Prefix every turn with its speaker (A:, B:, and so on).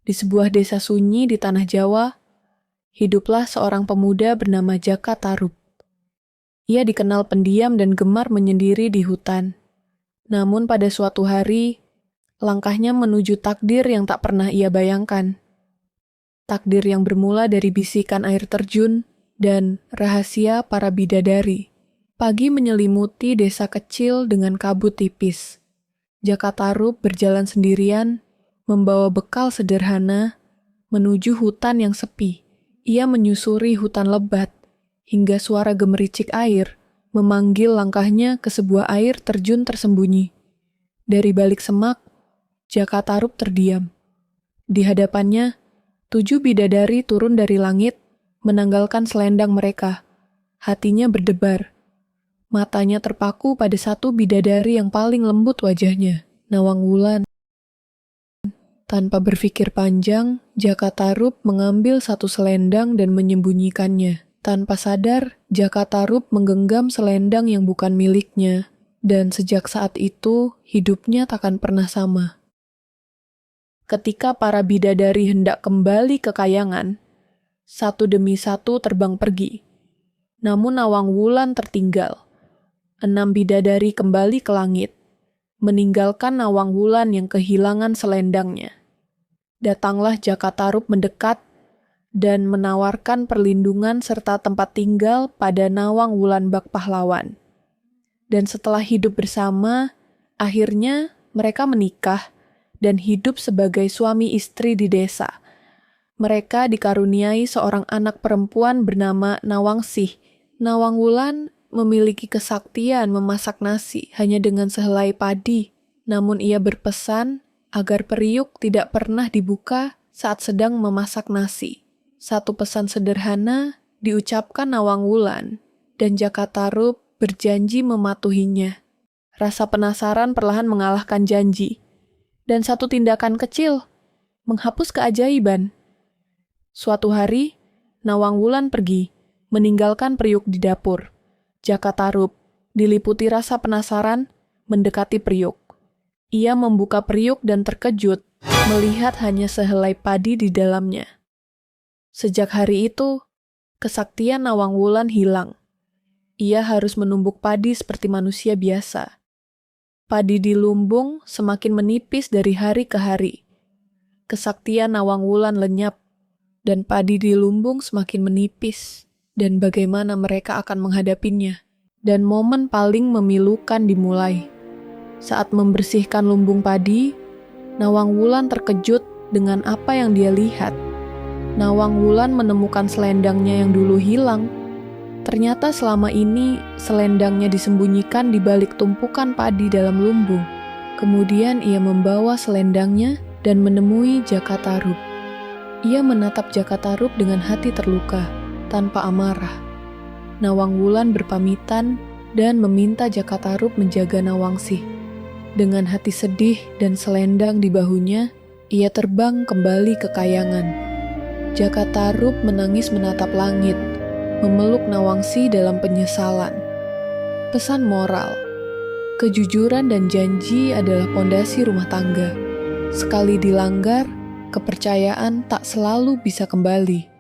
A: Di sebuah desa sunyi di tanah Jawa, hiduplah seorang pemuda bernama Jaka Tarub. Ia dikenal pendiam dan gemar menyendiri di hutan. Namun pada suatu hari, langkahnya menuju takdir yang tak pernah ia bayangkan. Takdir yang bermula dari bisikan air terjun dan rahasia para bidadari. Pagi menyelimuti desa kecil dengan kabut tipis. Jaka Tarub berjalan sendirian, membawa bekal sederhana, menuju hutan yang sepi. Ia menyusuri hutan lebat, hingga suara gemericik air memanggil langkahnya ke sebuah air terjun tersembunyi. Dari balik semak, Jaka Tarub terdiam. Di hadapannya, 7 bidadari turun dari langit, menanggalkan selendang mereka. Hatinya berdebar. Matanya terpaku pada satu bidadari yang paling lembut wajahnya, Nawang Wulan. Tanpa berpikir panjang, Jaka Tarub mengambil satu selendang dan menyembunyikannya. Tanpa sadar, Jaka Tarub menggenggam selendang yang bukan miliknya, dan sejak saat itu, hidupnya takkan pernah sama. Ketika para bidadari hendak kembali ke kayangan, satu demi satu terbang pergi. Namun Nawang Wulan tertinggal. 6 bidadari kembali ke langit, meninggalkan Nawang Wulan yang kehilangan selendangnya. Datanglah Jaka Tarub mendekat dan menawarkan perlindungan serta tempat tinggal pada Nawang Wulan Bak Pahlawan. Dan setelah hidup bersama, akhirnya mereka menikah dan hidup sebagai suami istri di desa. Mereka dikaruniai seorang anak perempuan bernama Nawangsih. Nawang Wulan memiliki kesaktian memasak nasi hanya dengan sehelai padi, namun ia berpesan agar periuk tidak pernah dibuka saat sedang memasak nasi. Satu pesan sederhana diucapkan Nawang Wulan, dan Jaka Tarub berjanji mematuhinya. Rasa penasaran perlahan mengalahkan janji, dan satu tindakan kecil menghapus keajaiban. Suatu hari, Nawang Wulan pergi, meninggalkan periuk di dapur. Jaka Tarub diliputi rasa penasaran mendekati periuk. Ia membuka periuk dan terkejut melihat hanya sehelai padi di dalamnya. Sejak hari itu, kesaktian Nawang Wulan hilang. Ia harus menumbuk padi seperti manusia biasa. Padi di lumbung semakin menipis dari hari ke hari. Kesaktian Nawang Wulan lenyap, dan padi di lumbung semakin menipis. Dan bagaimana mereka akan menghadapinya. Dan momen paling memilukan dimulai. Saat membersihkan lumbung padi, Nawang Wulan terkejut dengan apa yang dia lihat. Nawang Wulan menemukan selendangnya yang dulu hilang. Ternyata selama ini selendangnya disembunyikan di balik tumpukan padi dalam lumbung. Kemudian ia membawa selendangnya dan menemui Jaka Tarub. Ia menatap Jaka Tarub dengan hati terluka, tanpa amarah. Nawang Wulan berpamitan dan meminta Jaka Tarub menjaga Nawangsih. Dengan hati sedih dan selendang di bahunya, ia terbang kembali ke kayangan. Jaka Tarub menangis menatap langit, memeluk Nawangsih dalam penyesalan. Pesan moral: kejujuran dan janji adalah pondasi rumah tangga. Sekali dilanggar, kepercayaan tak selalu bisa kembali.